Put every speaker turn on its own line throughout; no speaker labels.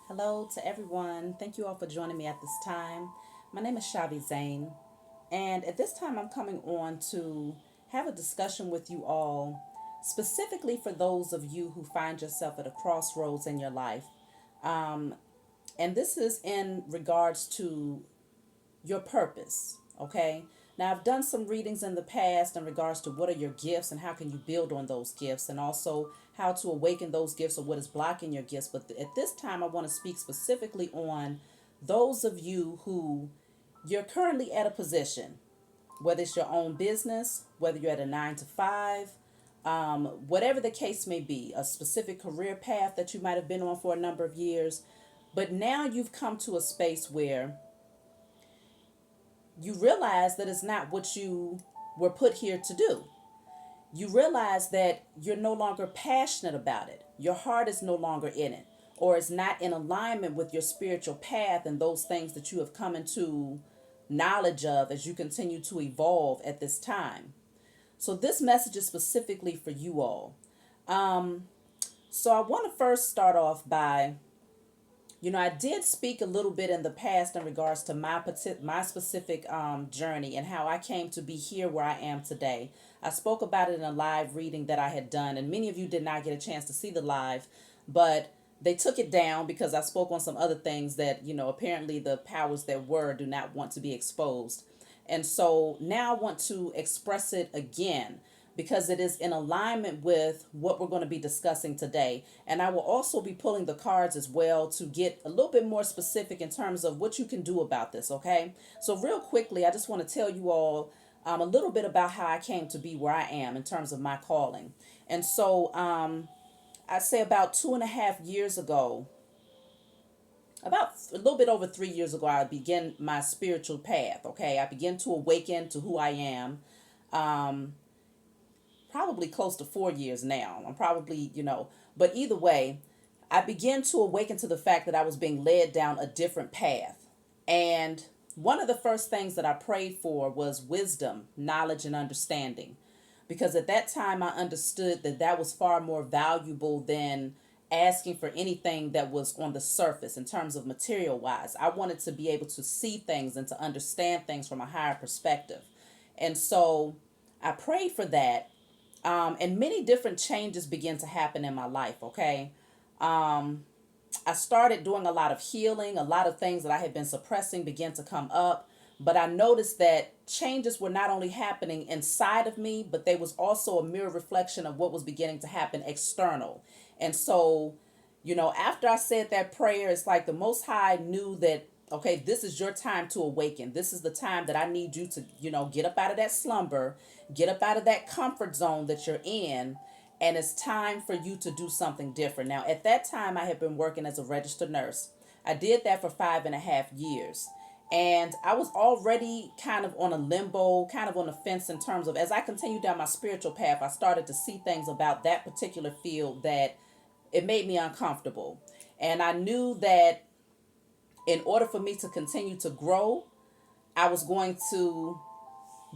Hello to everyone. Thank you all for joining me at this time. My name is Shavi Zane, and at this time, I'm coming on to have a discussion with you all, specifically for those of you who find yourself at a crossroads in your life. Um, and this is in regards to your purpose, okay? Now, I've done some readings in the past in regards to what are your gifts and how can you build on those gifts, and also how to awaken those gifts or what is blocking your gifts. But at this time, I want to speak specifically on those of you who you're currently at a position, whether it's your own business, whether you're at a 9 to 5, whatever the case may be, a specific career path that you might have been on for a number of years. But now you've come to a space where you realize that it's not what you were put here to do. You realize that you're no longer passionate about it. Your heart is no longer in it, or is not in alignment with your spiritual path and those things that you have come into knowledge of as you continue to evolve at this time. So, this message is specifically for you all. Um, so, I want to first start off by I did speak a little bit in the past in regards to my specific journey and how I came to be here where I am today. I spoke about it in a live reading that I had done, and many of you did not get a chance to see the live, but they took it down because I spoke on some other things that, apparently the powers that were do not want to be exposed. And so now I want to express it again because it is in alignment with what we're going to be discussing today. And I will also be pulling the cards as well to get a little bit more specific in terms of what you can do about this, okay? So, real quickly, I just want to tell you all a little bit about how I came to be where I am in terms of my calling. And so, I'd say about 2.5 years ago, about a little bit over 3 years ago, I began my spiritual path, okay? I began to awaken to who I am. Um, Probably close to 4 years now. I'm probably, but either way, I began to awaken to the fact that I was being led down a different path. And one of the first things that I prayed for was wisdom, knowledge, and understanding. Because at that time, I understood that that was far more valuable than asking for anything that was on the surface in terms of material wise. I wanted to be able to see things and to understand things from a higher perspective. And so I prayed for that, and many different changes began to happen in my life, okay? Um, I started doing a lot of healing. A lot of things that I had been suppressing began to come up. But I noticed that changes were not only happening inside of me, but they was also a mirror reflection of what was beginning to happen external. And so, after I said that prayer, it's like the Most High knew that, okay, this is your time to awaken. This is the time that I need you to, get up out of that slumber, get up out of that comfort zone that you're in, and it's time for you to do something different. Now, at that time, I had been working as a registered nurse. I did that for 5.5 years. And I was already kind of on a limbo, kind of on the fence in terms of as I continued down my spiritual path, I started to see things about that particular field that it made me uncomfortable. And I knew that in order for me to continue to grow, I was going to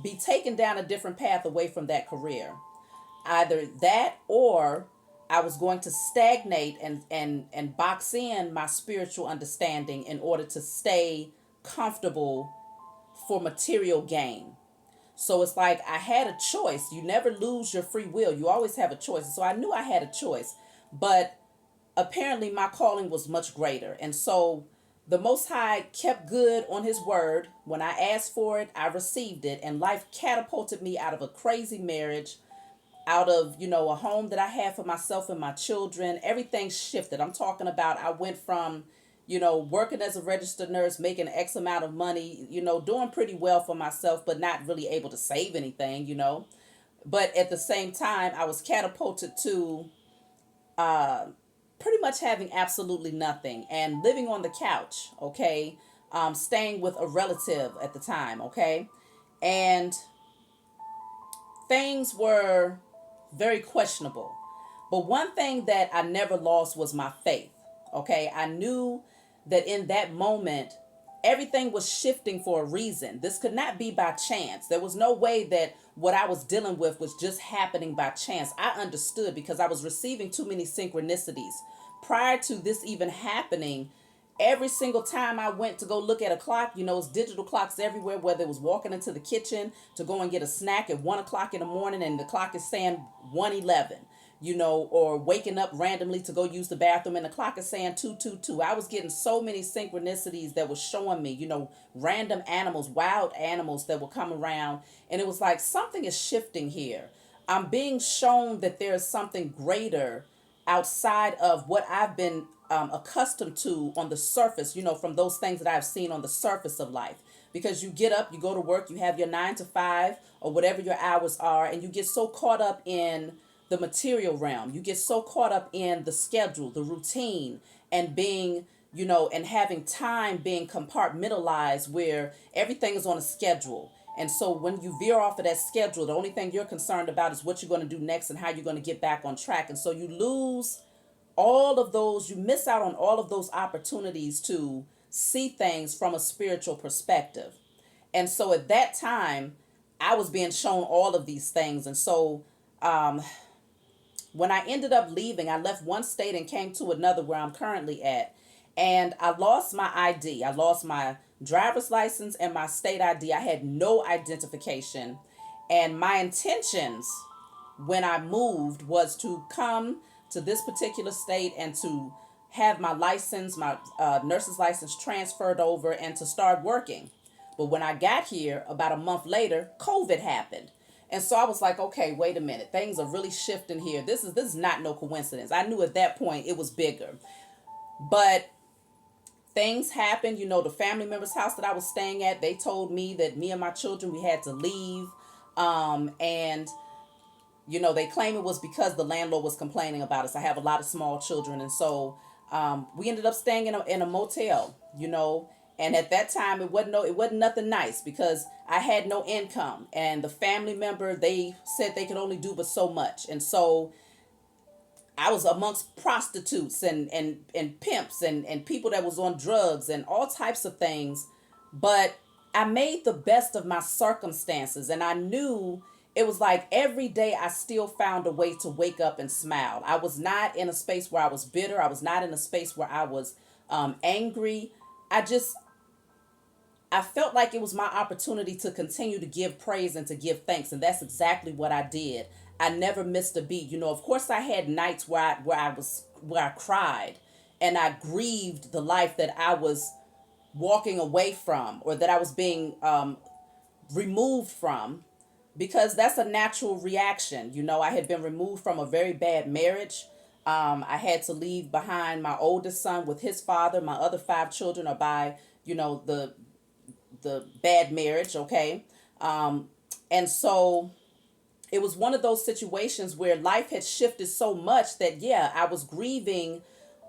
be taken down a different path away from that career. Either that or I was going to stagnate and box in my spiritual understanding in order to stay comfortable for material gain. So it's like I had a choice. You never lose your free will. You always have a choice. So I knew I had a choice. But apparently my calling was much greater. And so the Most High kept good on his word. When I asked for it, I received it. And life catapulted me out of a crazy marriage, out of, a home that I had for myself and my children. Everything shifted. I'm talking about I went from, working as a registered nurse, making X amount of money, doing pretty well for myself, but not really able to save anything. But at the same time, I was catapulted to uh, pretty much having absolutely nothing and living on the couch, okay? Staying with a relative at the time, okay? And things were very questionable. But one thing that I never lost was my faith. Okay. I knew that in that moment, everything was shifting for a reason. This could not be by chance. There was no way that what I was dealing with was just happening by chance. I understood because I was receiving too many synchronicities. Prior to this even happening, every single time I went to go look at a clock, it's digital clocks everywhere, whether it was walking into the kitchen to go and get a snack at 1 o'clock in the morning and the clock is saying 1:11, or waking up randomly to go use the bathroom and the clock is saying 2:22. I was getting so many synchronicities that was showing me, random animals, wild animals that would come around. And it was like, something is shifting here. I'm being shown that there's something greater outside of what I've been accustomed to on the surface, from those things that I've seen on the surface of life. Because you get up, you go to work, you have your 9 to 5 or whatever your hours are, and you get so caught up in the material realm. You get so caught up in the schedule, the routine, and being, and having time being compartmentalized where everything is on a schedule. And so when you veer off of that schedule, the only thing you're concerned about is what you're going to do next and how you're going to get back on track. And so you miss out on all of those opportunities to see things from a spiritual perspective. And so at that time, I was being shown all of these things. And so when I ended up leaving, I left one state and came to another where I'm currently at. And I lost my ID. I lost my driver's license and my state ID. I had no identification. And my intentions when I moved was to come to this particular state and to have my license, my nurse's license transferred over and to start working. But when I got here, about a month later, COVID happened. And so I was like, okay, wait a minute. Things are really shifting here. This is not no coincidence. I knew at that point it was bigger. But things happened, the family member's house that I was staying at, they told me that me and my children, we had to leave. And they claim it was because the landlord was complaining about us. I have a lot of small children. And so we ended up staying in a motel, and at that time it wasn't nothing nice because I had no income. And the family member, they said they could only do but so much. And so I was amongst prostitutes and pimps and people that was on drugs and all types of things. But I made the best of my circumstances, and I knew it was like every day I still found a way to wake up and smile. I was not in a space where I was bitter. I was not in a space where I was angry. I felt like it was my opportunity to continue to give praise and to give thanks. And that's exactly what I did. I never missed a beat. Of course I had nights where I cried and I grieved the life that I was walking away from, or that I was being removed from, because that's a natural reaction. I had been removed from a very bad marriage. I had to leave behind my oldest son with his father. My other 5 children are by, the bad marriage. Okay. And so it was one of those situations where life had shifted so much that, yeah, I was grieving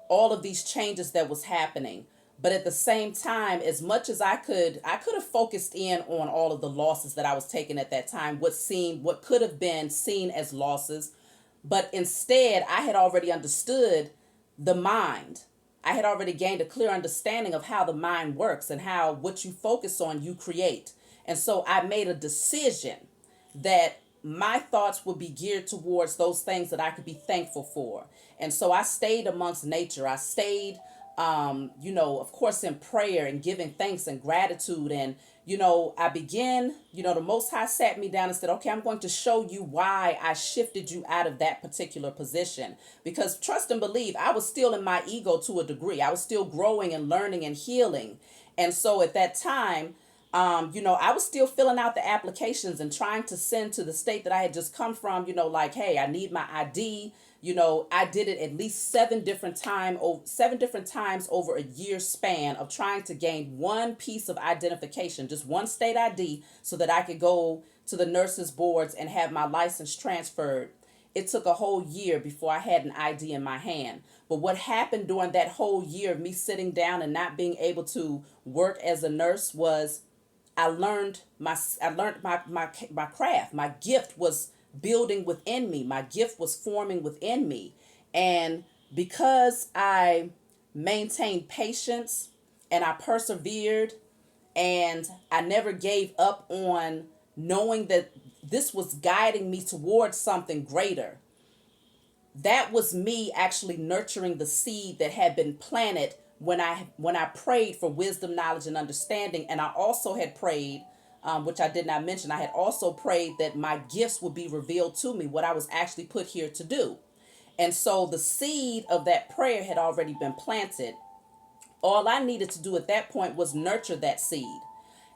all of these changes that was happening. But at the same time, as much as I could have focused in on all of the losses that I was taking at that time, what could have been seen as losses. But instead, I had already understood the mind. I had already gained a clear understanding of how the mind works and how what you focus on, you create. And so I made a decision that my thoughts would be geared towards those things that I could be thankful for. And so I stayed amongst nature. I stayed, of course, in prayer and giving thanks and gratitude. And, I began, the Most High sat me down and said, okay, I'm going to show you why I shifted you out of that particular position. Because trust and believe, I was still in my ego to a degree. I was still growing and learning and healing. And so at that time, I was still filling out the applications and trying to send to the state that I had just come from, like, hey, I need my ID. I did it at least 7 different times over a year span of trying to gain one piece of identification, just one state ID, so that I could go to the nurses boards and have my license transferred. It took a whole year before I had an ID in my hand. But what happened during that whole year of me sitting down and not being able to work as a nurse was I learned my craft. My gift was building within me. My gift was forming within me. And because I maintained patience and I persevered and I never gave up on knowing that this was guiding me towards something greater, that was me actually nurturing the seed that had been planted when I prayed for wisdom, knowledge, and understanding, and I also had prayed, which I did not mention, I had also prayed that my gifts would be revealed to me, what I was actually put here to do. And so the seed of that prayer had already been planted. All I needed to do at that point was nurture that seed.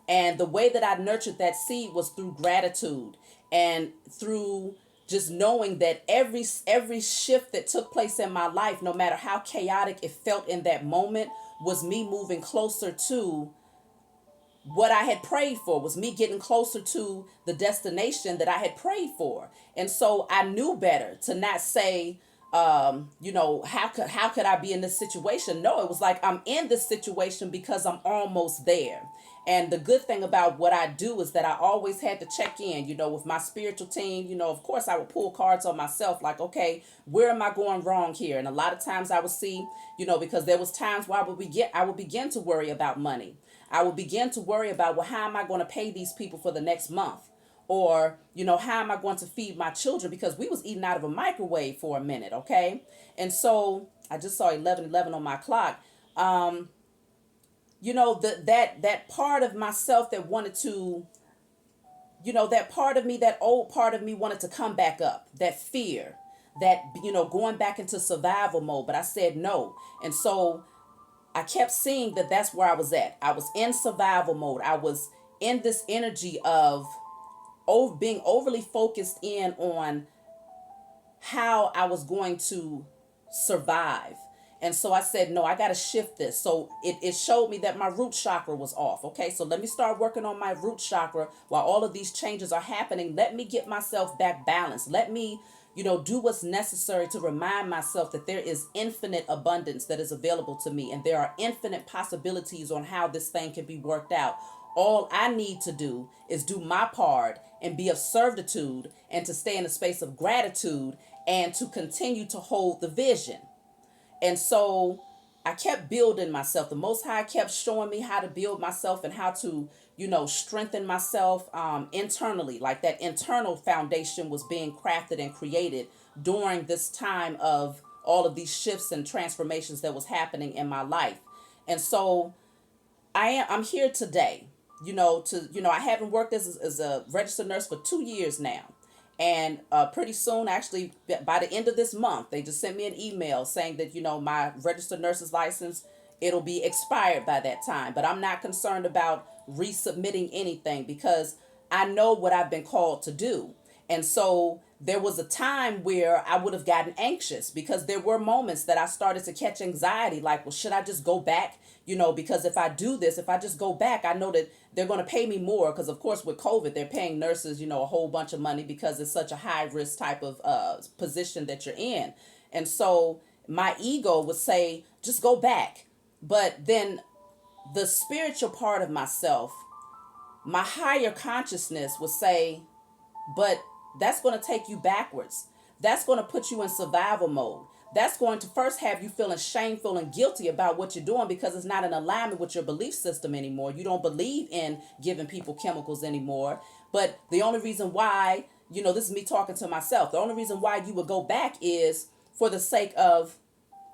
And the way that I nurtured that seed was through gratitude and through just knowing that every shift that took place in my life, no matter how chaotic it felt in that moment, was me moving closer to what I had prayed for, was me getting closer to the destination that I had prayed for. And so I knew better to not say, how could I be in this situation? No, it was like, I'm in this situation because I'm almost there. And the good thing about what I do is that I always had to check in, with my spiritual team. Of course I would pull cards on myself, like, okay, where am I going wrong here? And a lot of times I would see, because there was times where I would begin to worry about money. I would begin to worry about, well, how am I going to pay these people for the next month? Or, how am I going to feed my children? Because we was eating out of a microwave for a minute, okay? And so I just saw 11:11 on my clock. That part of myself that wanted to, that part of me, that old part of me wanted to come back up, that fear, that, going back into survival mode. But I said no. And so I kept seeing that that's where I was at. I was in survival mode. I was in this energy of being overly focused in on how I was going to survive. And so I said, no, I got to shift this. So it showed me that my root chakra was off. Okay, so let me start working on my root chakra while all of these changes are happening. Let me get myself back balanced. Let me, do what's necessary to remind myself that there is infinite abundance that is available to me. And there are infinite possibilities on how this thing can be worked out. All I need to do is do my part and be of servitude and to stay in a space of gratitude and to continue to hold the vision. And so I kept building myself. The Most High kept showing me how to build myself and how to, strengthen myself internally. Like that internal foundation was being crafted and created during this time of all of these shifts and transformations that was happening in my life. And so I'm here today, I haven't worked as a registered nurse for 2 years now. And pretty soon, actually, by the end of this month, they just sent me an email saying that, my registered nurse's license, it'll be expired by that time. But I'm not concerned about resubmitting anything because I know what I've been called to do. And so there was a time where I would have gotten anxious because there were moments that I started to catch anxiety, like, well, should I just go back? Because if I do this, if I just go back, I know that they're going to pay me more. Because, of course, with COVID, they're paying nurses, a whole bunch of money because it's such a high risk type of position that you're in. And so my ego would say, just go back. But then the spiritual part of myself, my higher consciousness would say, but that's going to take you backwards. That's going to put you in survival mode. That's going to first have you feeling shameful and guilty about what you're doing because it's not in alignment with your belief system anymore. You don't believe in giving people chemicals anymore. But the only reason why, this is me talking to myself. The only reason why you would go back is for the sake of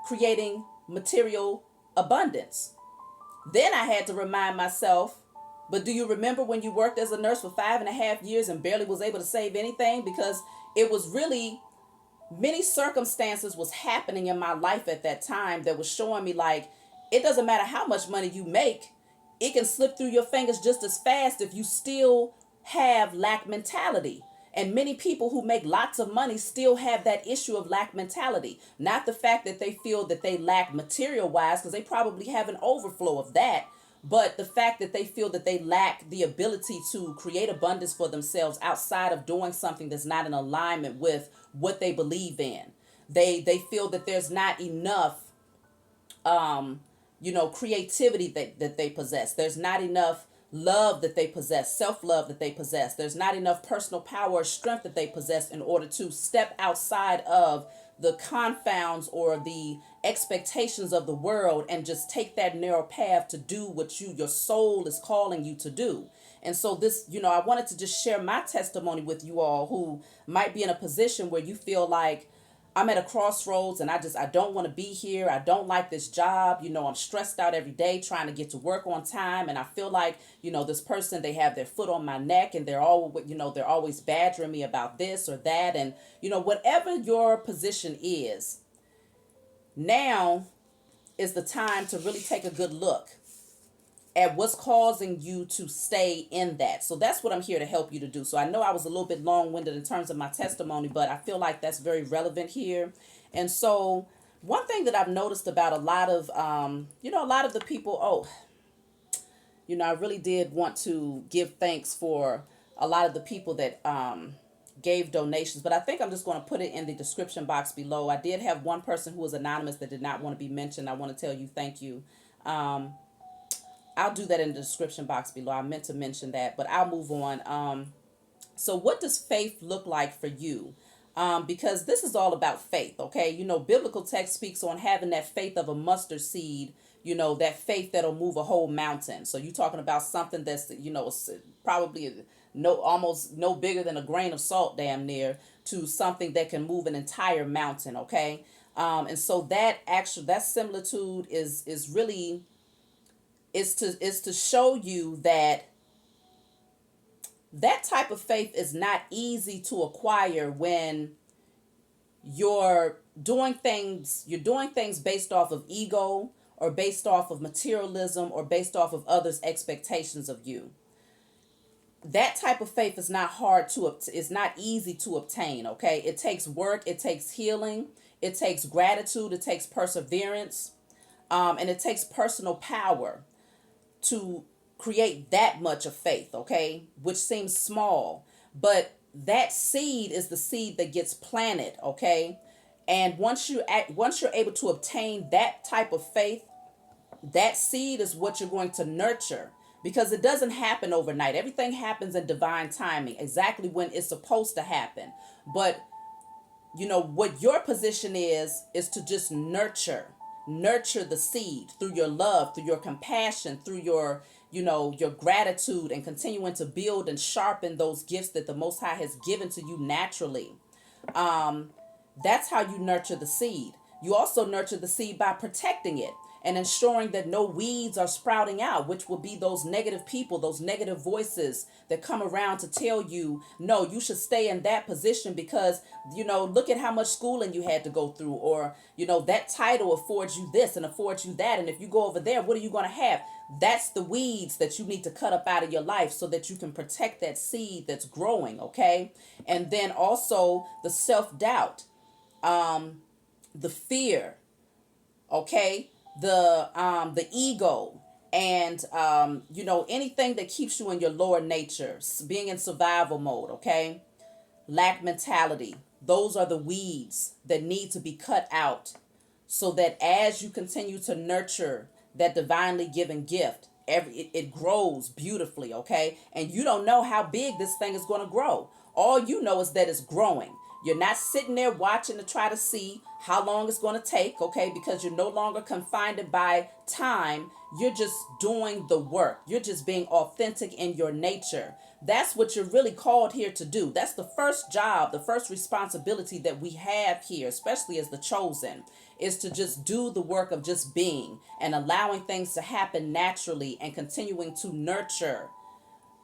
creating material abundance. Then I had to remind myself, but do you remember when you worked as a nurse for 5.5 years and barely was able to save anything? Because it was really many circumstances was happening in my life at that time that was showing me like, it doesn't matter how much money you make. It can slip through your fingers just as fast if you still have lack mentality. And many people who make lots of money still have that issue of lack mentality. Not the fact that they feel that they lack material wise, because they probably have an overflow of that. But the fact that they feel that they lack the ability to create abundance for themselves outside of doing something that's not in alignment with what they believe in. They feel that there's not enough, creativity that they possess. There's not enough love that they possess, self-love that they possess. There's not enough personal power or strength that they possess in order to step outside of the confounds or the expectations of the world and just take that narrow path to do what your soul is calling you to do. And so this, I wanted to just share my testimony with you all who might be in a position where you feel like, I'm at a crossroads and I don't want to be here. I don't like this job. I'm stressed out every day trying to get to work on time. And I feel like, this person, they have their foot on my neck and they're always badgering me about this or that. And, whatever your position is, now is the time to really take a good look at what's causing you to stay in that. So that's what I'm here to help you to do. So I know I was a little bit long-winded in terms of my testimony, but I feel like that's very relevant here. And so one thing that I've noticed about a lot of, a lot of the people, I really did want to give thanks for a lot of the people that gave donations, but I think I'm just going to put it in the description box below. I did have one person who was anonymous that did not want to be mentioned. I want to tell you thank you. I'll do that in the description box below. I meant to mention that, but I'll move on. So what does faith look like for you? Because this is all about faith, okay? Biblical text speaks on having that faith of a mustard seed, that faith that'll move a whole mountain. So you're talking about something that's, probably almost no bigger than a grain of salt, damn near, to something that can move an entire mountain, okay? And so that similitude is really is to show you that type of faith is not easy to acquire when you're doing things based off of ego or based off of materialism or based off of others' expectations of you. That type of faith is not it's not easy to obtain, okay? It takes work, it takes healing, it takes gratitude, it takes perseverance, and it takes personal power to create that much of faith, okay? Which seems small, but that seed is the seed that gets planted, okay? And once you're able to obtain that type of faith, that seed is what you're going to nurture, because it doesn't happen overnight. Everything happens in divine timing, exactly when it's supposed to happen. But what your position is to just nurture the seed through your love, through your compassion, through your gratitude, and continuing to build and sharpen those gifts that the Most High has given to you naturally. That's how you nurture the seed. You also nurture the seed by protecting it and ensuring that no weeds are sprouting out, which will be those negative people, those negative voices that come around to tell you, no, you should stay in that position because, look at how much schooling you had to go through, or, that title affords you this and affords you that. And if you go over there, what are you going to have? That's the weeds that you need to cut up out of your life so that you can protect that seed that's growing, okay? And then also the self-doubt, the fear, okay? The ego, and anything that keeps you in your lower nature, being in survival mode, okay? Lack mentality. Those are the weeds that need to be cut out so that as you continue to nurture that divinely given gift, it grows beautifully, okay? And you don't know how big this thing is going to grow. All you know is that it's growing. You're not sitting there watching to try to see how long it's going to take, okay? Because you're no longer confined by time. You're just doing the work. You're just being authentic in your nature. That's what you're really called here to do. That's the first job, the first responsibility that we have here, especially as the chosen, is to just do the work of just being and allowing things to happen naturally and continuing to nurture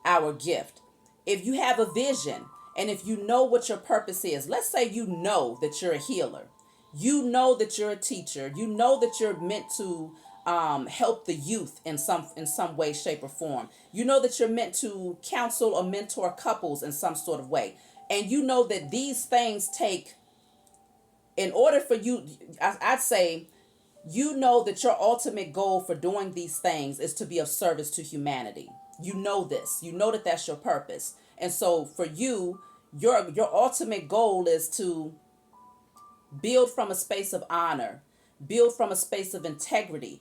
our gift. If you have a vision, and if you know what your purpose is, let's say you know that you're a healer, you know that you're a teacher, you know that you're meant to help the youth in some way, shape, or form. You know that you're meant to counsel or mentor couples in some sort of way. And you know that these things take, in order for you, I'd say, you know that your ultimate goal for doing these things is to be of service to humanity. You know this. You know that that's your purpose. And so for you, your ultimate goal is to build from a space of honor, build from a space of integrity,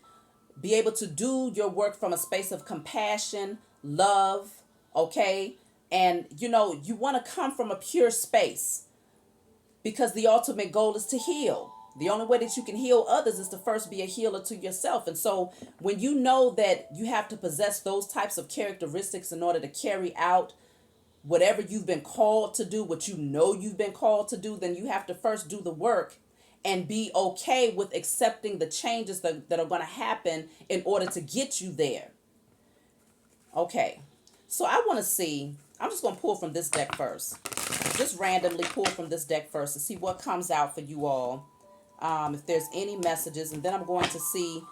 be able to do your work from a space of compassion, love, okay? And, you want to come from a pure space because the ultimate goal is to heal. The only way that you can heal others is to first be a healer to yourself. And so when you know that you have to possess those types of characteristics in order to carry out whatever you've been called to do, what you know you've been called to do, then you have to first do the work and be okay with accepting the changes that are going to happen in order to get you there. Okay, so I want to see, I'm just going to pull from this deck first. Just randomly pull from this deck first to see what comes out for you all. If there's any messages, and then I'm going to see,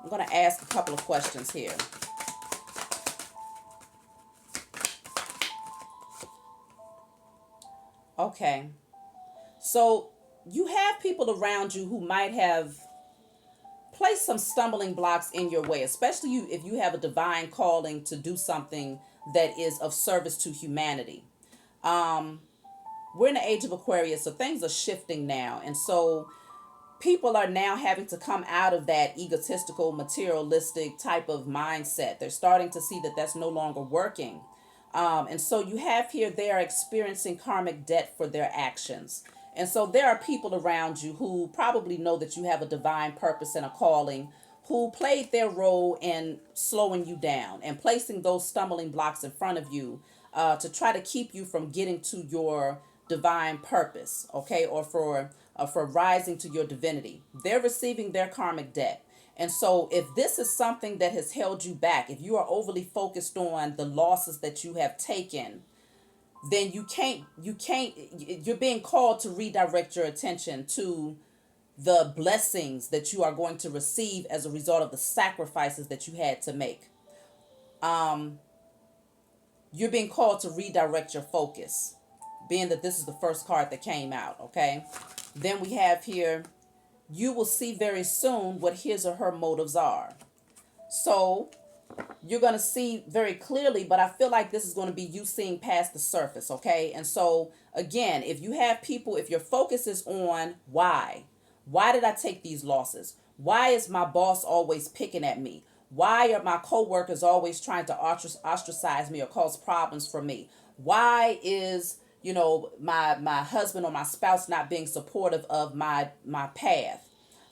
I'm going to ask a couple of questions here. Okay, so you have people around you who might have placed some stumbling blocks in your way, especially you if you have a divine calling to do something that is of service to humanity. Um, we're in the age of Aquarius, so things are shifting now, and so people are now having to come out of that egotistical, materialistic type of mindset. They're starting to see that that's no longer working. And so you have here, they are experiencing karmic debt for their actions. And so there are people around you who probably know that you have a divine purpose and a calling, who played their role in slowing you down and placing those stumbling blocks in front of you to try to keep you from getting to your divine purpose, okay, or for rising to your divinity. They're receiving their karmic debt. And so if this is something that has held you back, if you are overly focused on the losses that you have taken, then you're being called to redirect your attention to the blessings that you are going to receive as a result of the sacrifices that you had to make. You're being called to redirect your focus, being that this is the first card that came out, okay? Then we have here, you will see very soon what his or her motives are. So you're going to see very clearly, but I feel like this is going to be you seeing past the surface, okay? And so, again, if you have people, if your focus is on why did I take these losses? Why is my boss always picking at me? Why are my coworkers always trying to ostracize me or cause problems for me? Why is, my husband or my spouse not being supportive of my path,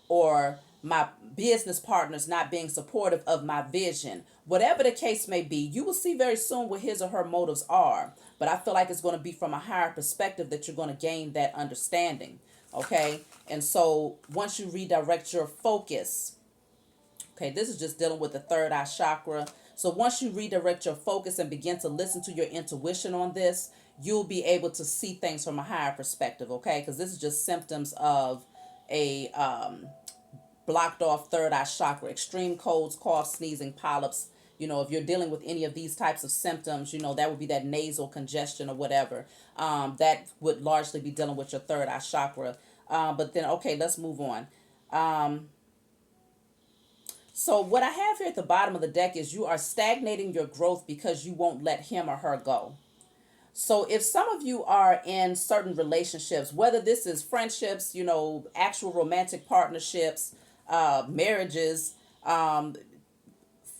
or my business partners not being supportive of my vision? Whatever the case may be, you will see very soon what his or her motives are. But I feel like it's going to be from a higher perspective that you're going to gain that understanding. Okay? And so once you redirect your focus, okay, this is just dealing with the third eye chakra. So once you redirect your focus and begin to listen to your intuition on this, you'll be able to see things from a higher perspective, okay? Because this is just symptoms of a blocked off third eye chakra, extreme colds, cough, sneezing, polyps. If you're dealing with any of these types of symptoms, that would be that nasal congestion or whatever. That would largely be dealing with your third eye chakra. But then, okay, let's move on. So what I have here at the bottom of the deck is you are stagnating your growth because you won't let him or her go. So if some of you are in certain relationships, whether this is friendships, actual romantic partnerships, marriages,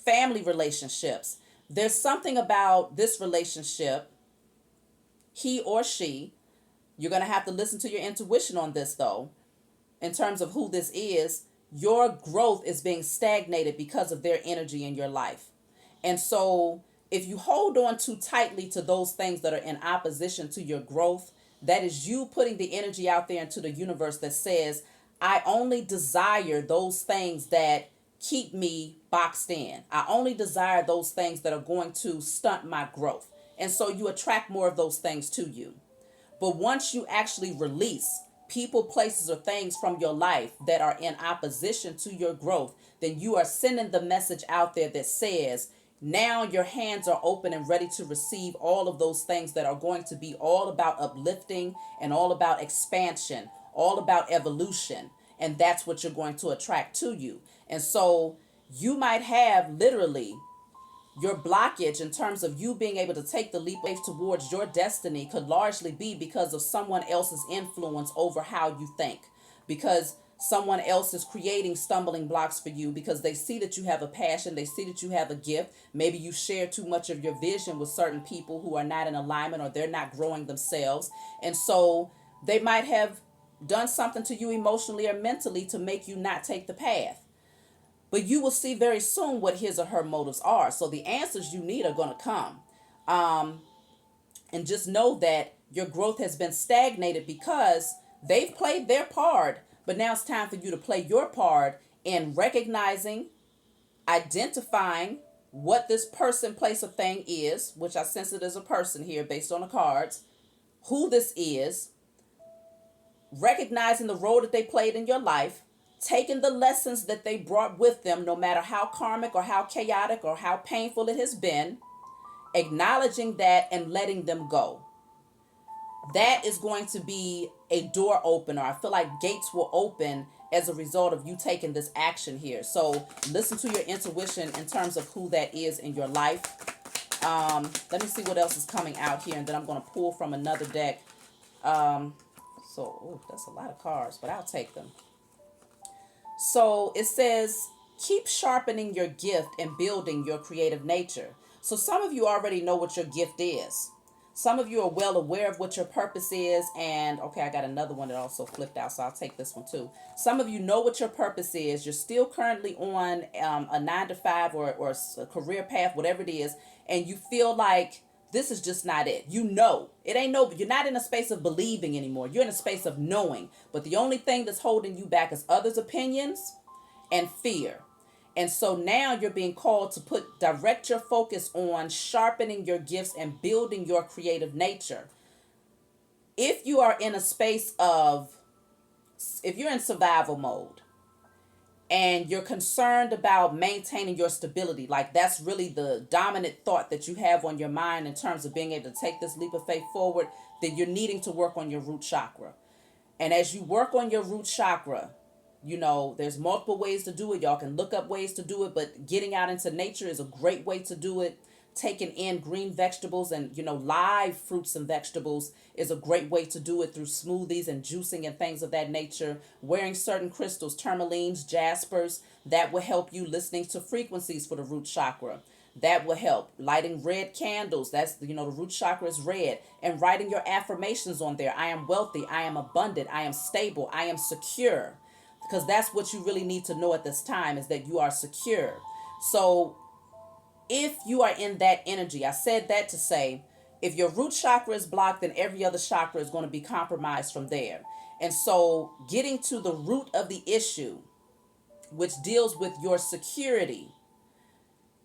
family relationships, there's something about this relationship, he or she, you're going to have to listen to your intuition on this though, in terms of who this is. Your growth is being stagnated because of their energy in your life. And so if you hold on too tightly to those things that are in opposition to your growth, that is you putting the energy out there into the universe that says, I only desire those things that keep me boxed in. I only desire those things that are going to stunt my growth. And so you attract more of those things to you. But once you actually release people, places, or things from your life that are in opposition to your growth, then you are sending the message out there that says, now your hands are open and ready to receive all of those things that are going to be all about uplifting and all about expansion, all about evolution. And that's what you're going to attract to you. And so you might have literally your blockage in terms of you being able to take the leap of faith towards your destiny could largely be because of someone else's influence over how you think, because someone else is creating stumbling blocks for you because they see that you have a passion, they see that you have a gift. Maybe you share too much of your vision with certain people who are not in alignment, or they're not growing themselves. And so they might have done something to you emotionally or mentally to make you not take the path. But you will see very soon what his or her motives are. So the answers you need are going to come. And just know that your growth has been stagnated because they've played their part, but now it's time for you to play your part in recognizing, identifying what this person, place, or thing is, which I sense it as a person here based on the cards, who this is, recognizing the role that they played in your life, taking the lessons that they brought with them, no matter how karmic or how chaotic or how painful it has been, acknowledging that and letting them go. That is going to be a door opener. I feel like gates will open as a result of you taking this action here. So listen to your intuition in terms of who that is in your life. Let me see what else is coming out here, and then I'm going to pull from another deck. That's a lot of cards, but I'll take them. So it says, keep sharpening your gift and building your creative nature. So some of you already know what your gift is. Some of you are well aware of what your purpose is. And okay, I got another one that also flipped out, so I'll take this one too. Some of you know what your purpose is. You're still currently on a 9-to-5 or a career path, whatever it is. And you feel like this is just not it. You know, it ain't no, you're not in a space of believing anymore. You're in a space of knowing. But the only thing that's holding you back is others' opinions and fear. And so now you're being called to direct your focus on sharpening your gifts and building your creative nature. If you are in a space of, if you're in survival mode and you're concerned about maintaining your stability, like that's really the dominant thought that you have on your mind in terms of being able to take this leap of faith forward, then you're needing to work on your root chakra. And as you work on your root chakra, you know, there's multiple ways to do it. Y'all can look up ways to do it, but getting out into nature is a great way to do it. Taking in green vegetables and, you know, live fruits and vegetables is a great way to do it through smoothies and juicing and things of that nature. Wearing certain crystals, tourmalines, jaspers, that will help you. Listening to frequencies for the root chakra, that will help. Lighting red candles, that's, you know, the root chakra is red. And writing your affirmations on there. I am wealthy, I am abundant, I am stable, I am secure. Because that's what you really need to know at this time, is that you are secure. So if you are in that energy, I said that to say, if your root chakra is blocked, then every other chakra is going to be compromised from there. And so getting to the root of the issue, which deals with your security,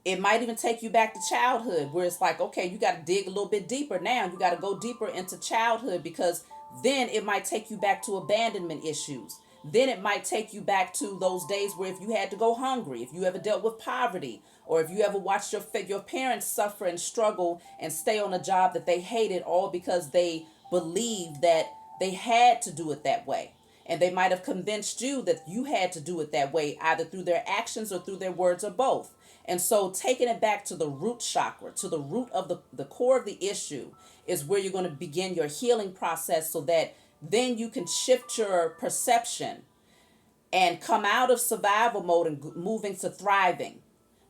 it might even take you back to childhood, where it's like, okay, you got to dig a little bit deeper now. You got to go deeper into childhood, because then it might take you back to abandonment issues. Then it might take you back to those days where if you had to go hungry, if you ever dealt with poverty, or if you ever watched your parents suffer and struggle and stay on a job that they hated, all because they believed that they had to do it that way. And they might have convinced you that you had to do it that way, either through their actions or through their words, or both. And so taking it back to the root chakra, to the root of the core of the issue, is where you're going to begin your healing process, so that then you can shift your perception and come out of survival mode and move into thriving,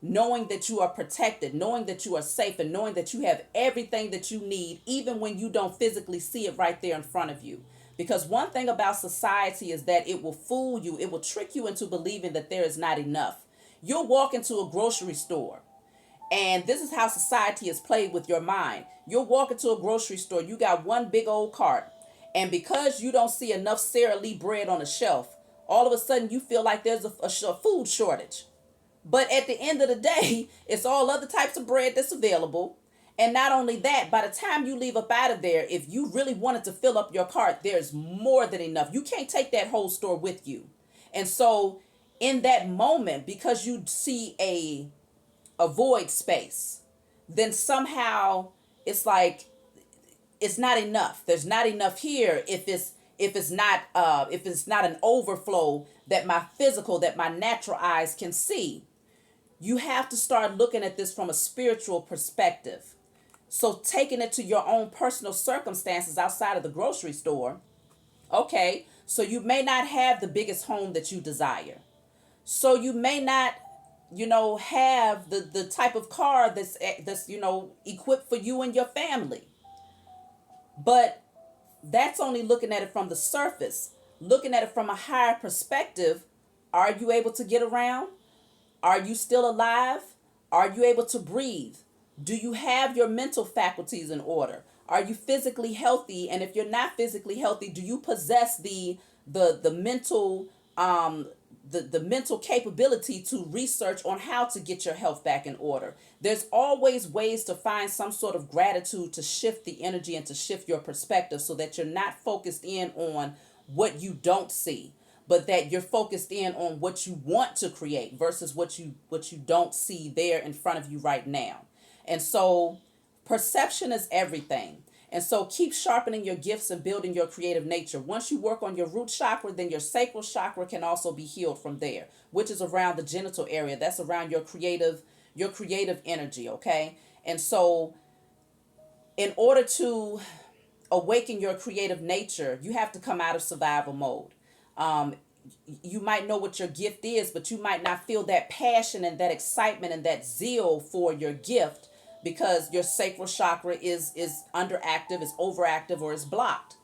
knowing that you are protected, knowing that you are safe, and knowing that you have everything that you need, even when you don't physically see it right there in front of you. Because one thing about society is that it will fool you. It will trick you into believing that there is not enough. You'll walk into a grocery store, and this is how society is played with your mind. You'll walk into a grocery store, you got one big old cart, and because you don't see enough Sara Lee bread on the shelf, all of a sudden you feel like there's a food shortage. But at the end of the day, it's all other types of bread that's available. And not only that, by the time you leave up out of there, if you really wanted to fill up your cart, there's more than enough. You can't take that whole store with you. And so in that moment, because you see a void space, then somehow it's like, it's not enough. There's not enough here if it's not an overflow that my natural eyes can see. You have to start looking at this from a spiritual perspective. So taking it to your own personal circumstances outside of the grocery store. Okay, so you may not have the biggest home that you desire. So you may not, have the type of car that's equipped for you and your family. But that's only looking at it from the surface. Looking at it from a higher perspective, are you able to get around? Are you still alive? Are you able to breathe? Do you have your mental faculties in order? Are you physically healthy? And if you're not physically healthy, do you possess the mental the mental capability to research on how to get your health back in order? There's always ways to find some sort of gratitude to shift the energy and to shift your perspective so that you're not focused in on what you don't see, but that you're focused in on what you want to create versus what you don't see there in front of you right now. And so perception is everything. And so keep sharpening your gifts and building your creative nature. Once you work on your root chakra, then your sacral chakra can also be healed from there, which is around the genital area. That's around your creative energy, okay? And so in order to awaken your creative nature, you have to come out of survival mode. Um, you might know what your gift is, but you might not feel that passion and that excitement and that zeal for your gift because your sacral chakra is underactive, is overactive, or is blocked.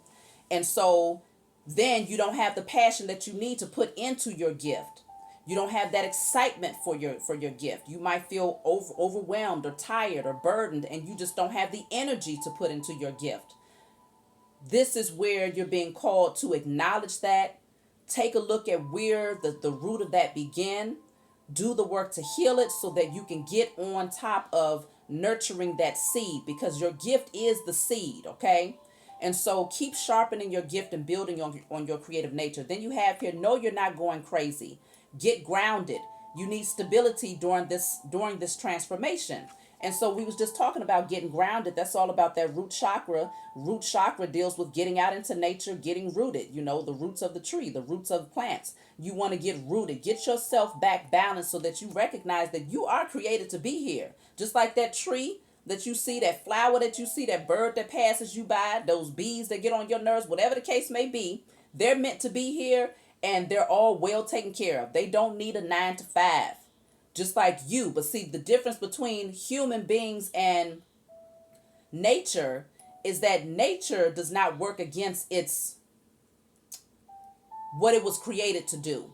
And so then you don't have the passion that you need to put into your gift. You don't have that excitement for your gift. You might feel overwhelmed or tired or burdened, and you just don't have the energy to put into your gift. This is where you're being called to acknowledge that. Take a look at where the root of that began. Do the work to heal it so that you can get on top of nurturing that seed, because your gift is the seed, okay? And so keep sharpening your gift and building on your creative nature. Then you have here, no, you're not going crazy. Get grounded. You need stability during this transformation. And so we was just talking about getting grounded. That's all about that root chakra. Root chakra deals with getting out into nature, getting rooted, the roots of the tree, the roots of plants. You want to get rooted, get yourself back balanced so that you recognize that you are created to be here. Just like that tree that you see, that flower that you see, that bird that passes you by, those bees that get on your nerves, whatever the case may be, they're meant to be here and they're all well taken care of. They don't need a 9 to 5. Just like you. But see, the difference between human beings and nature is that nature does not work against what it was created to do.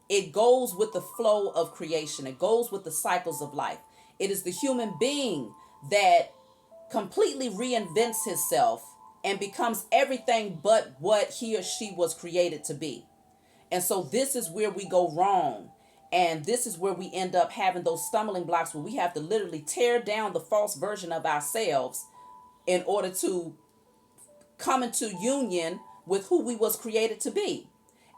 It goes with the flow of creation. It goes with the cycles of life. It is the human being that completely reinvents himself and becomes everything but what he or she was created to be. And so this is where we go wrong. And this is where we end up having those stumbling blocks where we have to literally tear down the false version of ourselves in order to come into union with who we was created to be.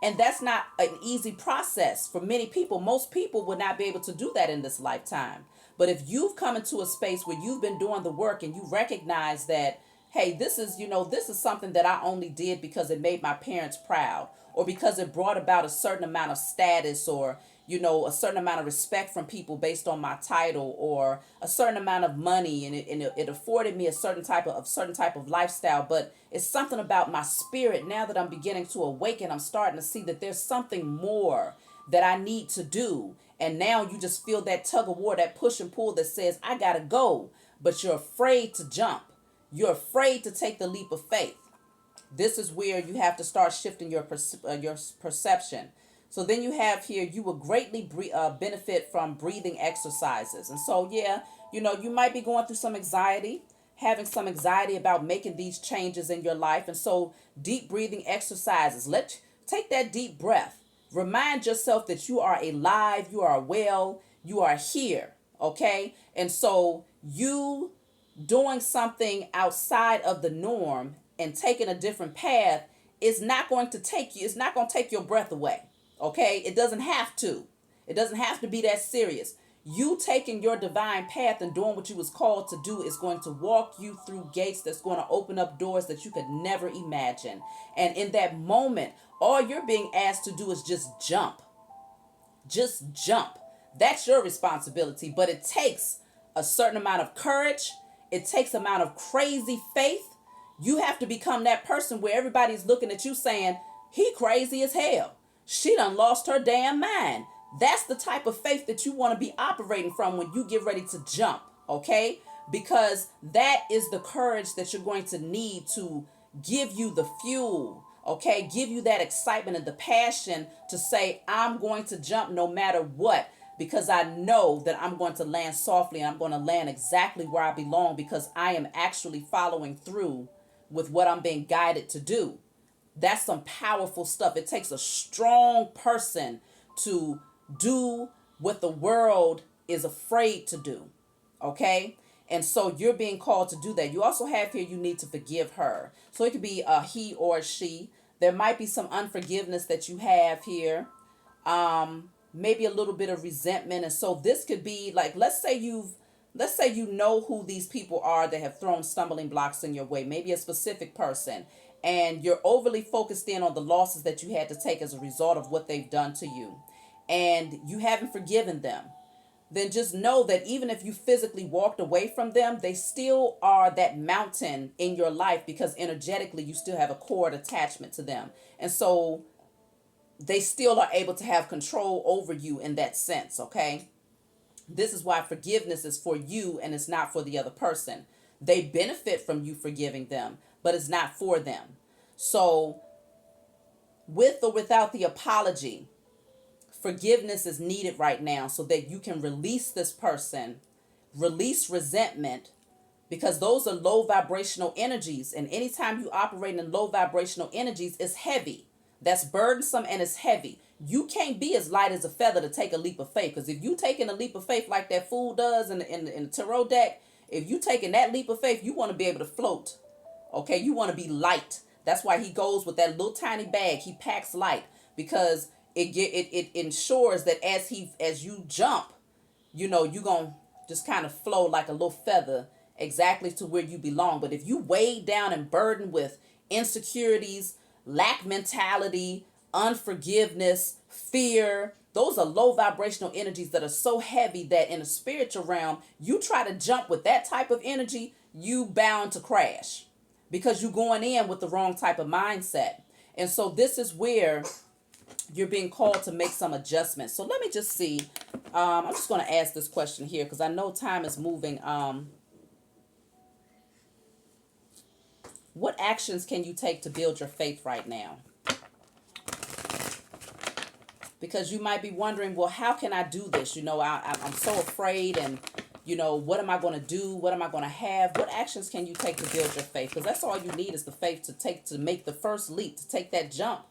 And that's not an easy process for many people. Most people would not be able to do that in this lifetime. But if you've come into a space where you've been doing the work and you recognize that, hey, this is something that I only did because it made my parents proud, or because it brought about a certain amount of status, or a certain amount of respect from people based on my title, or a certain amount of money, and it afforded me a certain type of lifestyle. But it's something about my spirit now that I'm beginning to awaken. I'm starting to see that there's something more that I need to do. And now you just feel that tug of war, that push and pull that says, I gotta go. But you're afraid to jump. You're afraid to take the leap of faith. This is where you have to start shifting your perception. So then you have here, you will greatly benefit from breathing exercises. And so, yeah, you might be going through some anxiety, having some anxiety about making these changes in your life. And so deep breathing exercises, take that deep breath. Remind yourself that you are alive, you are well, you are here, okay? And so you doing something outside of the norm and taking a different path is not going to take your breath away. Okay? It doesn't have to. It doesn't have to be that serious. You taking your divine path and doing what you was called to do is going to walk you through gates that's going to open up doors that you could never imagine. And in that moment, all you're being asked to do is just jump. Just jump. That's your responsibility. But it takes a certain amount of courage. It takes an amount of crazy faith. You have to become that person where everybody's looking at you saying, he crazy as hell. She done lost her damn mind. That's the type of faith that you want to be operating from when you get ready to jump, okay? Because that is the courage that you're going to need to give you the fuel, okay? Give you that excitement and the passion to say, I'm going to jump no matter what. because I know that I'm going to land softly and I'm going to land exactly where I belong because I am actually following through with what I'm being guided to do. That's some powerful stuff. It takes a strong person to do what the world is afraid to do. Okay? And so you're being called to do that. You also have here, you need to forgive her. So it could be a he or a she. There might be some unforgiveness that you have here. Maybe a little bit of resentment. And so this could be like, let's say you know who these people are that have thrown stumbling blocks in your way, maybe a specific person, and you're overly focused in on the losses that you had to take as a result of what they've done to you, and you haven't forgiven them. Then just know that even if you physically walked away from them, they still are that mountain in your life because energetically you still have a cord attachment to them. And so they still are able to have control over you in that sense, okay? This is why forgiveness is for you and it's not for the other person. They benefit from you forgiving them, but it's not for them. So, with or without the apology, forgiveness is needed right now so that you can release this person, release resentment, because those are low vibrational energies. And anytime you operate in low vibrational energies, it's heavy. That's burdensome and it's heavy. You can't be as light as a feather to take a leap of faith. Because if you taking a leap of faith like that fool does in the tarot deck, if you taking that leap of faith, you want to be able to float. Okay, you want to be light. That's why he goes with that little tiny bag. He packs light because it ensures that as you jump, you know, you're going to just kind of flow like a little feather exactly to where you belong. But if you weighed down and burdened with insecurities, lack mentality, unforgiveness, fear, those are low vibrational energies that are so heavy that in a spiritual realm, you try to jump with that type of energy, you bound to crash because you're going in with the wrong type of mindset. And so this is where you're being called to make some adjustments. So let me just see. I'm just going to ask this question here because I know time is moving. What actions can you take to build your faith right now? Because you might be wondering, well, how can I do this? You know, I'm so afraid and, you know, what am I going to do? What am I going to have? What actions can you take to build your faith? Because that's all you need is the faith to make the first leap, to take that jump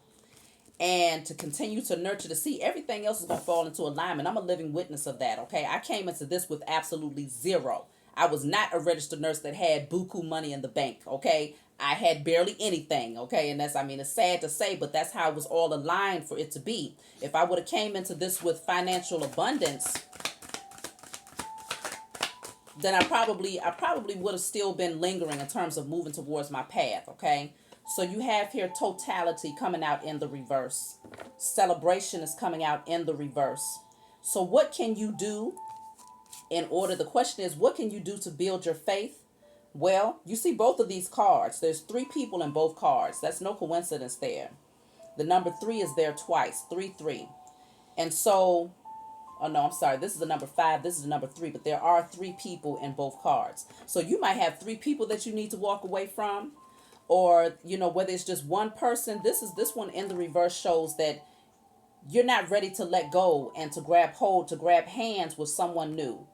and to continue to nurture the seed. Everything else is going to fall into alignment. I'm a living witness of that, okay? I came into this with absolutely zero. I was not a registered nurse that had buku money in the bank, okay? I had barely anything, okay? And that's, I mean, it's sad to say, but that's how it was all aligned for it to be. If I would have came into this with financial abundance, then I probably would have still been lingering in terms of moving towards my path, okay? So you have here totality coming out in the reverse. Celebration is coming out in the reverse. So what can you do in order? The question is, what can you do to build your faith? Well, you see both of these cards. There's 3 people in both cards. That's no coincidence there. The number 3 is there twice. 3, 3. And so, oh no, I'm sorry. This is the number 5. This is the number 3. But there are 3 people in both cards. So you might have 3 people that you need to walk away from. Or, you know, whether it's just one person. This one in the reverse shows that you're not ready to let go and to grab hold, to grab hands with someone new.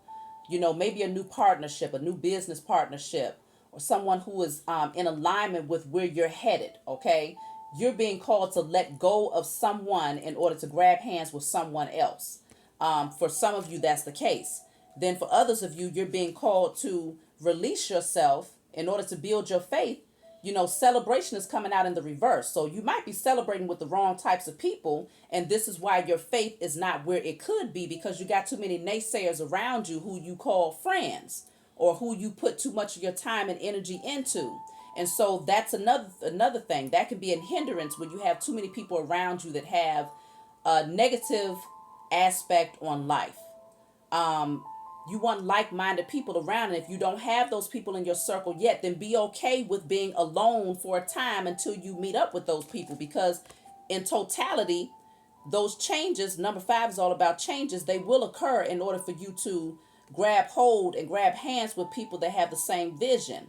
You know, maybe a new partnership, a new business partnership, or someone who is in alignment with where you're headed, okay? You're being called to let go of someone in order to grab hands with someone else. For some of you, that's the case. Then for others of you, you're being called to release yourself in order to build your faith. You know, celebration is coming out in the reverse. So you might be celebrating with the wrong types of people. And this is why your faith is not where it could be, because you got too many naysayers around you who you call friends or who you put too much of your time and energy into. And so that's another thing. That can be a hindrance when you have too many people around you that have a negative aspect on life. You want like-minded people around, and if you don't have those people in your circle yet, then be okay with being alone for a time until you meet up with those people, because in totality, those changes, number 5 is all about changes, they will occur in order for you to grab hold and grab hands with people that have the same vision,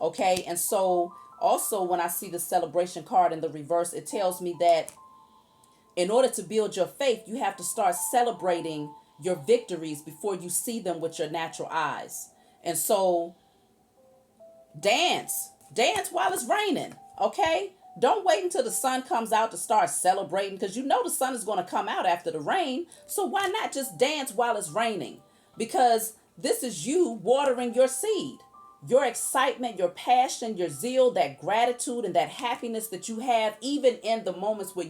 okay? And so also when I see the celebration card in the reverse, it tells me that in order to build your faith, you have to start celebrating your victories before you see them with your natural eyes. And so dance while it's raining, okay? Don't wait until the sun comes out to start celebrating, because you know the sun is going to come out after the rain. So why not just dance while it's raining? Because this is you watering your seed. Your excitement, your passion, your zeal, that gratitude and that happiness that you have, even in the moments where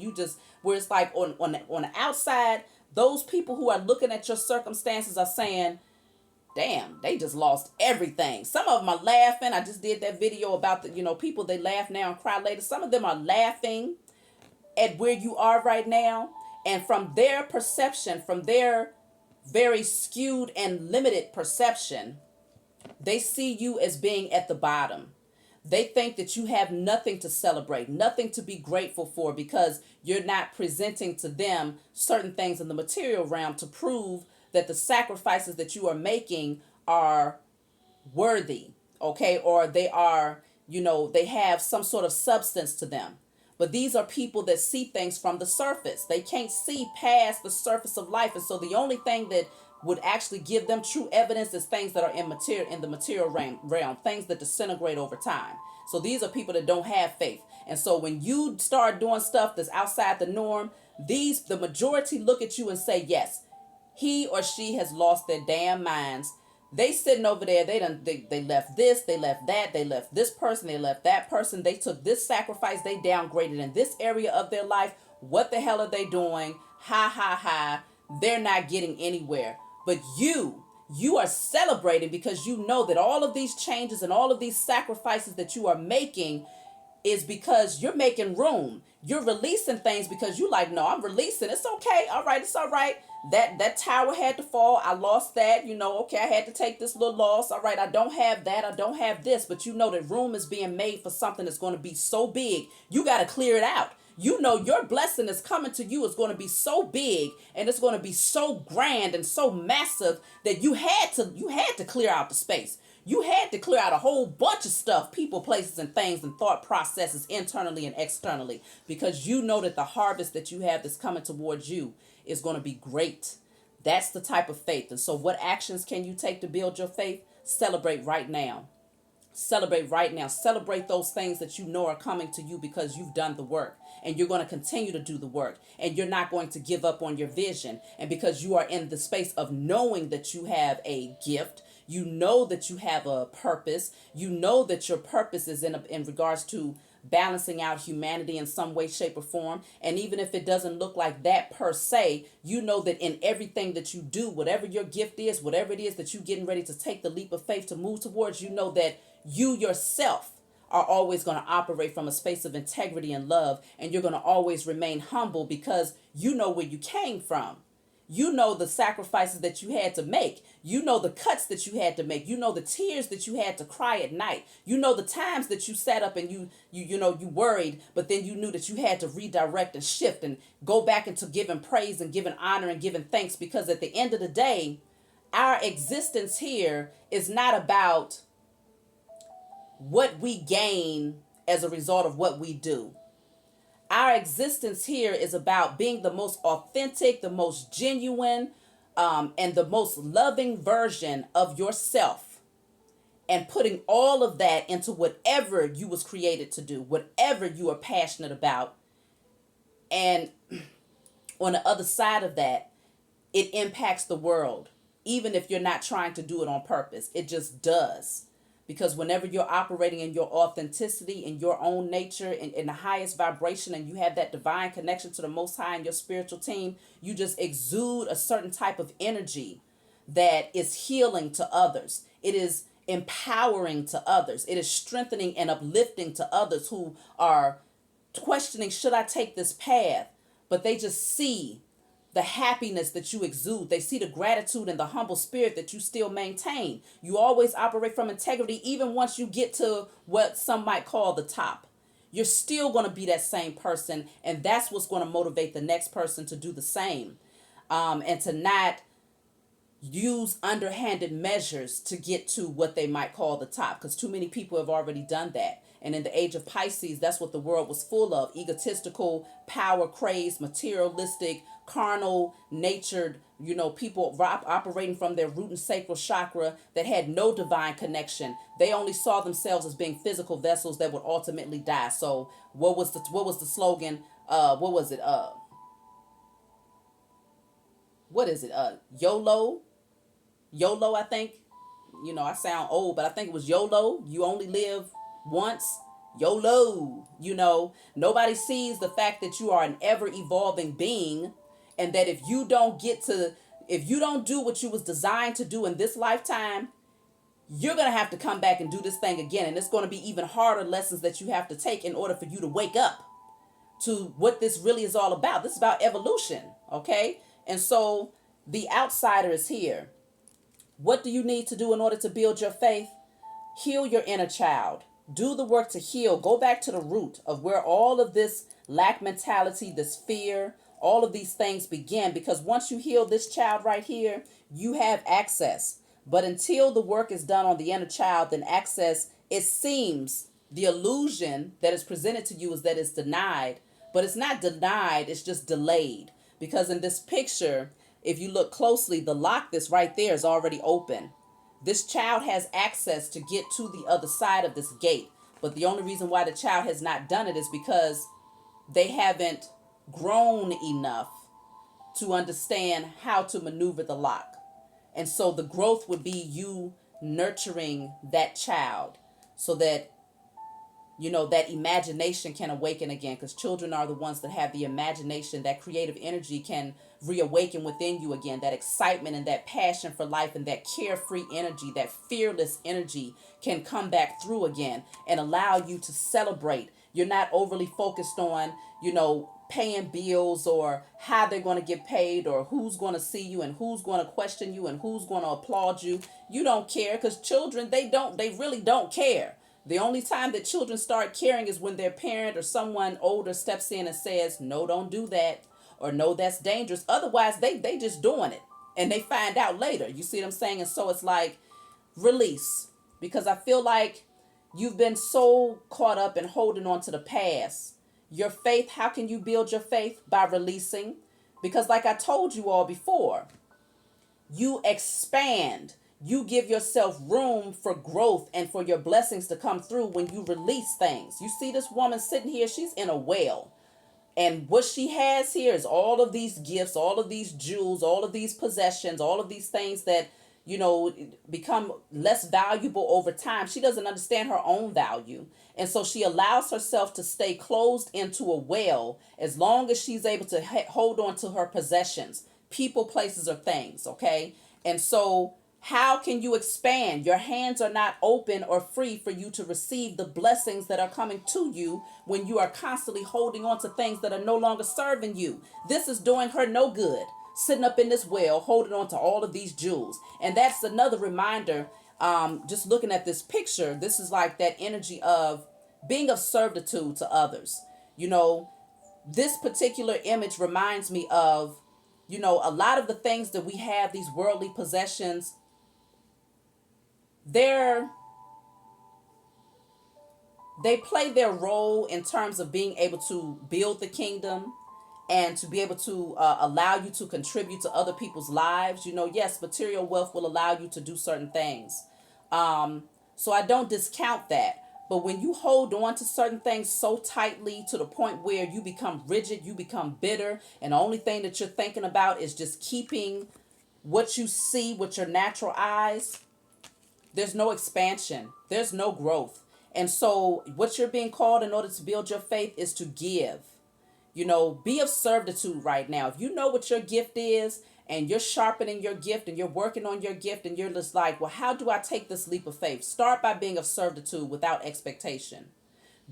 where it's like on the outside, those people who are looking at your circumstances are saying, damn, they just lost everything. Some of them are laughing. I just did that video about people, they laugh now and cry later. Some of them are laughing at where you are right now. And from their perception, from their very skewed and limited perception, they see you as being at the bottom. They think that you have nothing to celebrate, nothing to be grateful for, because you're not presenting to them certain things in the material realm to prove that the sacrifices that you are making are worthy, okay? Or they are, they have some sort of substance to them. But these are people that see things from the surface. They can't see past the surface of life. And so the only thing that would actually give them true evidence is things that are in the material realm, things that disintegrate over time. So these are people that don't have faith. And so when you start doing stuff that's outside the norm, the majority look at you and say, yes, he or she has lost their damn minds. They sitting over there, they left this, they left that, they left this person, they left that person, they took this sacrifice, they downgraded in this area of their life. What the hell are they doing? Ha ha ha. They're not getting anywhere. But you are celebrating, because you know that all of these changes and all of these sacrifices that you are making is because you're making room. You're releasing things because you like, no, I'm releasing. It's okay. All right. It's all right. That tower had to fall. I lost that. Okay, I had to take this little loss. All right. I don't have that. I don't have this. But you know that room is being made for something that's going to be so big. You got to clear it out. Your blessing is coming to you is going to be so big, and it's going to be so grand and so massive that you had to clear out the space. You had to clear out a whole bunch of stuff, people, places, and things, and thought processes internally and externally, because you know that the harvest that you have that's coming towards you is going to be great. That's the type of faith. And so what actions can you take to build your faith? Celebrate right now. Celebrate right now. Celebrate those things that you know are coming to you because you've done the work, and you're going to continue to do the work, and you're not going to give up on your vision. And because you are in the space of knowing that you have a gift, you know that you have a purpose, you know that your purpose is in regards to balancing out humanity in some way, shape, or form. And even if it doesn't look like that per se, you know that in everything that you do, whatever your gift is, whatever it is that you're getting ready to take the leap of faith to move towards, you know that you yourself are always going to operate from a space of integrity and love, and you're going to always remain humble because you know where you came from. You know the sacrifices that you had to make. You know the cuts that you had to make. You know the tears that you had to cry at night. You know the times that you sat up and you worried, but then you knew that you had to redirect and shift and go back into giving praise and giving honor and giving thanks, because at the end of the day, our existence here is not about what we gain as a result of what we do. Our existence here is about being the most authentic, the most genuine, and the most loving version of yourself, and putting all of that into whatever you was created to do, whatever you are passionate about. And on the other side of that, it impacts the world, even if you're not trying to do it on purpose. It just does. Because whenever you're operating in your authenticity, in your own nature, in the highest vibration, and you have that divine connection to the Most High and your spiritual team, you just exude a certain type of energy that is healing to others. It is empowering to others. It is strengthening and uplifting to others who are questioning, should I take this path? But they just see the happiness that you exude. They see the gratitude and the humble spirit that you still maintain. You always operate from integrity, even once you get to what some might call the top. You're still going to be that same person, and that's what's going to motivate the next person to do the same, and to not use underhanded measures to get to what they might call the top, because too many people have already done that. And in the age of Pisces, that's what the world was full of: egotistical, power crazed, materialistic, carnal natured, people operating from their root and sacral chakra that had no divine connection. They only saw themselves as being physical vessels that would ultimately die. So what was the slogan? What was it? What is it? YOLO, I think. I sound old, but I think it was YOLO. You only live once. YOLO. Nobody sees the fact that you are an ever evolving being, and that if you don't do what you was designed to do in this lifetime, you're going to have to come back and do this thing again. And it's going to be even harder lessons that you have to take in order for you to wake up to what this really is all about. This is about evolution. Okay. And so the outsider is here. What do you need to do in order to build your faith? Heal your inner child. Do the work to heal. Go back to the root of where all of this lack mentality, this fear, all of these things begin. Because once you heal this child right here, you have access. But until the work is done on the inner child, then access, it seems the illusion that is presented to you is that it's denied. But it's not denied, it's just delayed. Because in this picture, if you look closely, the lock that's right there is already open. This child has access to get to the other side of this gate. But the only reason why the child has not done it is because they haven't grown enough to understand how to maneuver the lock. And so the growth would be you nurturing that child so that that imagination can awaken again, because children are the ones that have the imagination. That creative energy can reawaken within you again. That excitement and that passion for life and that carefree energy, that fearless energy can come back through again and allow you to celebrate. You're not overly focused on, paying bills or how they're going to get paid or who's going to see you and who's going to question you and who's going to applaud you. You don't care, because children, they really don't care. The only time that children start caring is when their parent or someone older steps in and says, no, don't do that, or no, that's dangerous. Otherwise, they just doing it and they find out later. You see what I'm saying? And so it's like release, because I feel like you've been so caught up in holding on to the past. Your faith, how can you build your faith? By releasing. Because like I told you all before, you expand. You give yourself room for growth and for your blessings to come through when you release things. You see this woman sitting here, she's in a well. And what she has here is all of these gifts, all of these jewels, all of these possessions, all of these things that, become less valuable over time. She doesn't understand her own value. And so she allows herself to stay closed into a well as long as she's able to hold on to her possessions, people, places, or things. Okay. And so how can you expand? Your hands are not open or free for you to receive the blessings that are coming to you when you are constantly holding on to things that are no longer serving you. This is doing her no good, sitting up in this well, holding on to all of these jewels. And that's another reminder, just looking at this picture, this is like that energy of being of servitude to others. This particular image reminds me of, a lot of the things that we have, these worldly possessions, they play their role in terms of being able to build the kingdom and to be able to allow you to contribute to other people's lives. Yes, material wealth will allow you to do certain things. So I don't discount that. But when you hold on to certain things so tightly to the point where you become rigid, you become bitter, and the only thing that you're thinking about is just keeping what you see with your natural eyes, there's no expansion. There's no growth. And so what you're being called in order to build your faith is to give. Be of servitude right now. If you know what your gift is and you're sharpening your gift and you're working on your gift and you're just like, well, how do I take this leap of faith? Start by being of servitude without expectation.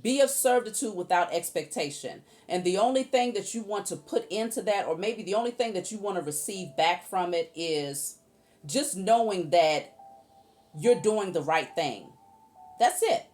Be of servitude without expectation. And the only thing that you want to put into that, or maybe the only thing that you want to receive back from it, is just knowing that you're doing the right thing. That's it.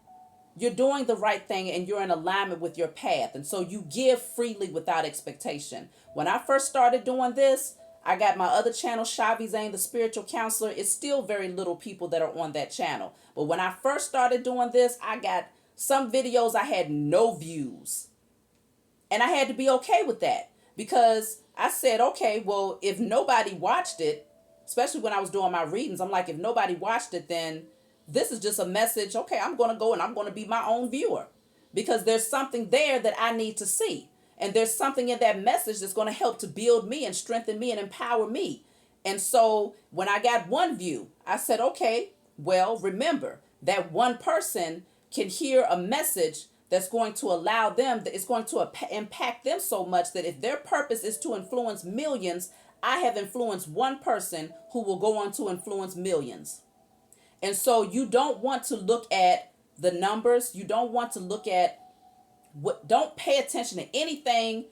You're doing the right thing and you're in alignment with your path. And so you give freely without expectation. When I first started doing this, I got my other channel, Shavi Zane, the spiritual counselor. It's still very little people that are on that channel. But when I first started doing this, I got some videos I had no views. And I had to be okay with that, because I said, okay, well, if nobody watched it, especially when I was doing my readings, I'm like, if nobody watched it, then this is just a message. Okay, I'm going to go and I'm going to be my own viewer because there's something there that I need to see. And there's something in that message that's going to help to build me and strengthen me and empower me. And so when I got one view, I said, okay, well, remember that one person can hear a message that's going to allow them, that it's going to impact them so much that if their purpose is to influence millions, I have influenced one person who will go on to influence millions. And so you don't want to look at the numbers. You don't want to look at what, don't pay attention to anything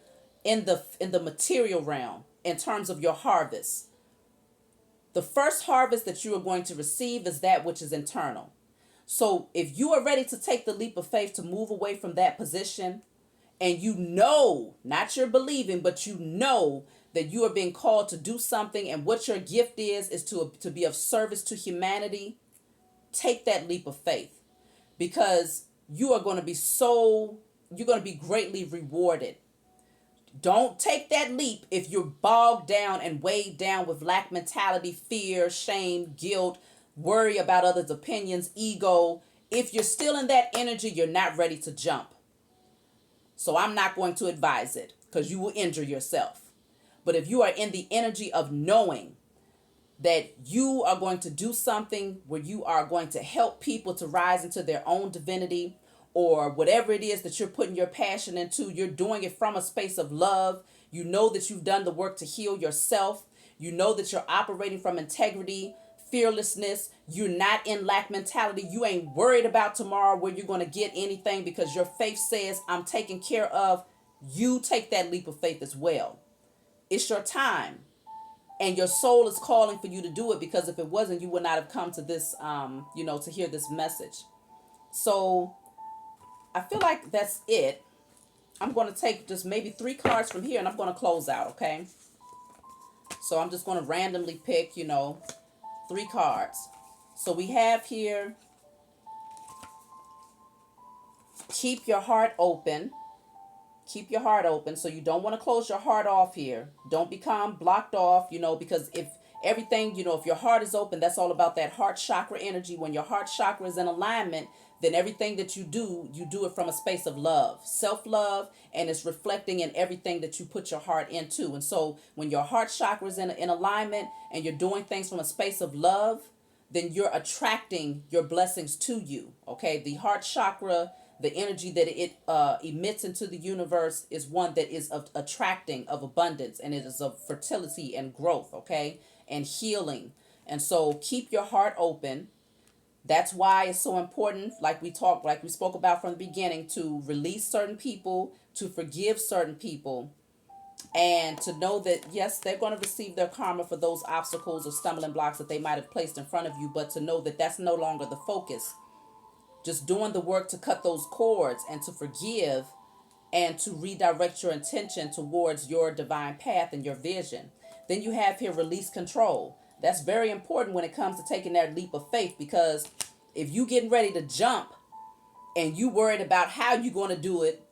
in the material realm in terms of your harvest. The first harvest that you are going to receive is that which is internal. So if you are ready to take the leap of faith to move away from that position, and you know, not you're believing, but you know that you are being called to do something, and what your gift is to be of service to humanity, take that leap of faith, because you are going to be you're going to be greatly rewarded. Don't take that leap if you're bogged down and weighed down with lack mentality, fear, shame, guilt, worry about others' opinions, ego. If you're still in that energy, you're not ready to jump. So I'm not going to advise it because you will injure yourself. But if you are in the energy of knowing that you are going to do something where you are going to help people to rise into their own divinity, or whatever it is that you're putting your passion into, you're doing it from a space of love. You know that you've done the work to heal yourself. You know that you're operating from integrity, fearlessness. You're not in lack mentality. You ain't worried about tomorrow where you're going to get anything because your faith says, I'm taken care of. You take that leap of faith as well. It's your time. And your soul is calling for you to do it, because if it wasn't, you would not have come to this, to hear this message. So I feel like that's it. I'm going to take just maybe 3 cards from here and I'm going to close out, okay? So I'm just going to randomly pick, 3 cards. So we have here, keep your heart open. Keep your heart open. So you don't want to close your heart off here. Don't become blocked off, because if everything, if your heart is open, that's all about that heart chakra energy. When your heart chakra is in alignment, then everything that you do it from a space of love, self-love, and it's reflecting in everything that you put your heart into. And so when your heart chakra is in alignment and you're doing things from a space of love, then you're attracting your blessings to you. Okay, the heart chakra, the energy that it emits into the universe is one that is of attracting, of abundance, and it is of fertility and growth, okay, and healing. And so keep your heart open. That's why it's so important, like we spoke about from the beginning, to release certain people, to forgive certain people, and to know that, yes, they're going to receive their karma for those obstacles or stumbling blocks that they might have placed in front of you, but to know that that's no longer the focus. Just doing the work to cut those cords and to forgive and to redirect your intention towards your divine path and your vision. Then you have here release control. That's very important when it comes to taking that leap of faith, because if you getting ready to jump and you worried about how you're going to do it,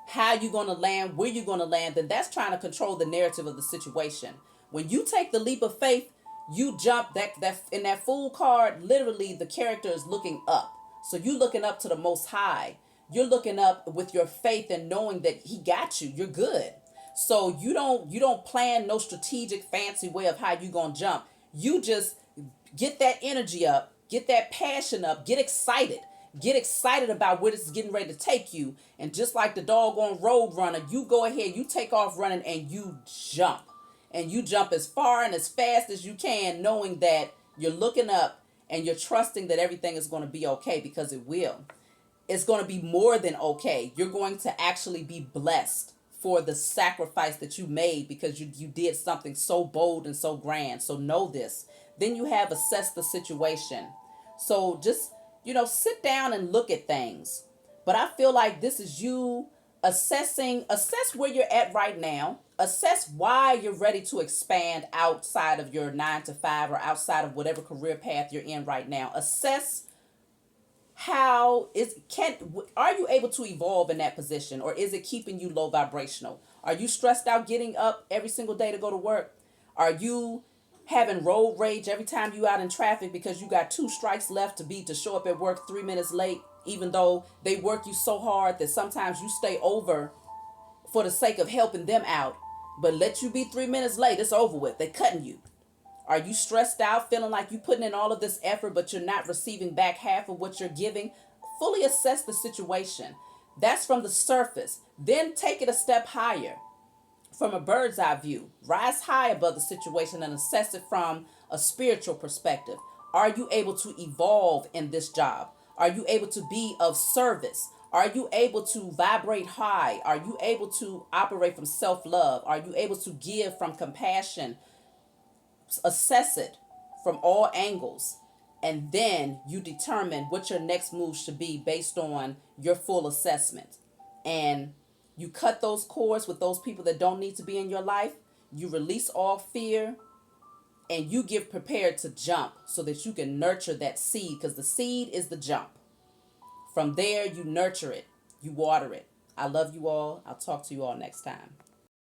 how you're going to land, where you're going to land, then that's trying to control the narrative of the situation. When you take the leap of faith, you jump. That in that Fool card, literally the character is looking up. So you looking up to the Most High. You're looking up with your faith and knowing that He got you. You're good. So you don't plan no strategic fancy way of how you gonna jump. You just get that energy up, get that passion up, get excited. Get excited about where this is getting ready to take you. And just like the doggone road runner, you go ahead, you take off running and you jump. And you jump as far and as fast as you can, knowing that you're looking up and you're trusting that everything is going to be okay, because it will. It's going to be more than okay. You're going to actually be blessed for the sacrifice that you made, because you did something so bold and so grand. So know this. Then you have assess the situation. So just, sit down and look at things. But I feel like this is you assess where you're at right now. Assess why you're ready to expand outside of your 9 to 5 or outside of whatever career path you're in right now. Assess are you able to evolve in that position, or is it keeping you low vibrational? Are you stressed out getting up every single day to go to work? Are you having road rage every time you out in traffic because you got two strikes left to show up at work 3 minutes late, even though they work you so hard that sometimes you stay over for the sake of helping them out, but let you be 3 minutes late, it's over with. They cutting you. Are you stressed out, feeling like you putting in all of this effort, but you're not receiving back half of what you're giving? Fully assess the situation. That's from the surface. Then take it a step higher from a bird's eye view. Rise high above the situation and assess it from a spiritual perspective. Are you able to evolve in this job? Are you able to be of service? Are you able to vibrate high? Are you able to operate from self love? Are you able to give from compassion? Assess it from all angles, and then you determine what your next move should be based on your full assessment. And you cut those cords with those people that don't need to be in your life. You release all fear, and you get prepared to jump so that you can nurture that seed, because the seed is the jump. From there, you nurture it, you water it. I love you all. I'll talk to you all next time.